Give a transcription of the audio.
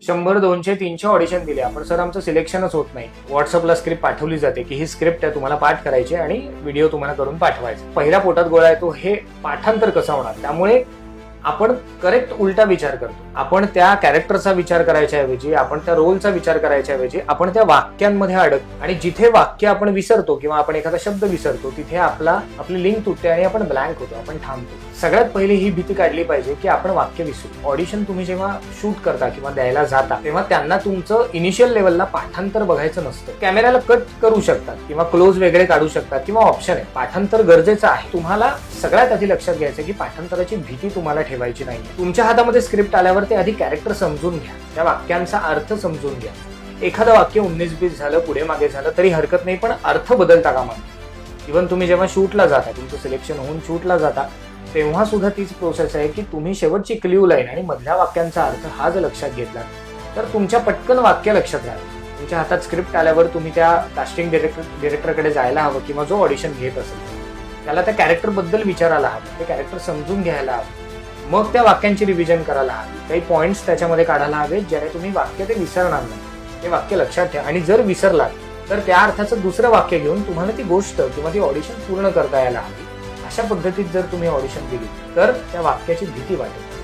100, 200, 300 audition दिले आपण, sir आमचं सिलेक्शनच होत नाही. व्हॉट्सअपला स्क्रिप्ट पाठवली जाते की ही स्क्रिप्ट आहे, तुम्हाला पाठ करायची आणि व्हिडिओ तुम्हाला करून पाठवायचा. पहिल्या पोटात गोळा येतो, हे पाठांतर कसं होणार. त्यामुळे आपण करेक्ट उलटा विचार करतो. आपण त्या कॅरेक्टरचा विचार करायच्या ऐवजी, आपण त्या रोलचा विचार करायच्या ऐवजी आपण त्या वाक्यांमध्ये अडकतो आणि जिथे वाक्य आपण विसरतो किंवा आपण एखादा शब्द विसरतो तिथे आपली लिंक तुटते आणि आपण ब्लँक होतो, आपण थांबतो. सगळ्यात पहिली ही भीती काढली पाहिजे की आपण वाक्य विसरू. ऑडिशन तुम्ही जेव्हा शूट करता किंवा द्यायला जाता तेव्हा त्यांना तुमचं इनिशियल लेवलला पाठांतर बघायचं नसतं. कॅमेऱ्याला कट करू शकतात किंवा क्लोज वेगळे काढू शकतात किंवा ऑप्शन आहे. पाठांतर गरजेचं आहे. तुम्हाला सगळ्यात आधी लक्षात घ्यायचं की पाठांतराची भीती तुम्हाला ठेवायची नाही. तुमच्या हातामध्ये स्क्रिप्ट आल्यावर ते आधी कॅरेक्टर समजून घ्या, त्या वाक्यांचा अर्थ समजून घ्या. एखादं वाक्य 19-20 झालं, पुढे मागे झालं तरी हरकत नाही, पण अर्थ बदलता कामा नये. इव्हन तुम्ही जेव्हा शूटला जाता, तुमचं सिलेक्शन होऊन शूटला जाता तेव्हा सुद्धा तीच प्रोसेस आहे की तुम्ही शेवटची क्ल्यू लाईन आणि मधल्या वाक्यांचा अर्थ हा जर लक्षात घेतला तर तुमच्या पटकन वाक्य लक्षात राहतं. तुमच्या हातात स्क्रिप्ट आल्यावर तुम्ही त्या कास्टिंग डिरेक्टरकडे जायला हवं किंवा जो ऑडिशन घेत असेल त्याला त्या कॅरेक्टर बद्दल विचारायला हवं, ते कॅरेक्टर समजून घ्यायला हवं, मग त्या वाक्यांची रिव्हिजन करायला हवी, काही पॉइंट्स त्याच्यामध्ये काढायला हवेत ज्याने तुम्ही वाक्य ते विसरणार नाही. ते वाक्य लक्षात ठेवा आणि जर विसरलात तर त्या अर्थाचं दुसरं वाक्य घेऊन तुम्हाला ती गोष्ट किंवा ती ऑडिशन पूर्ण करता यायला हवी. अशा पद्धतीत जर तुम्ही ऑडिशन दिली तर त्या वाक्याची भीती वाटेल.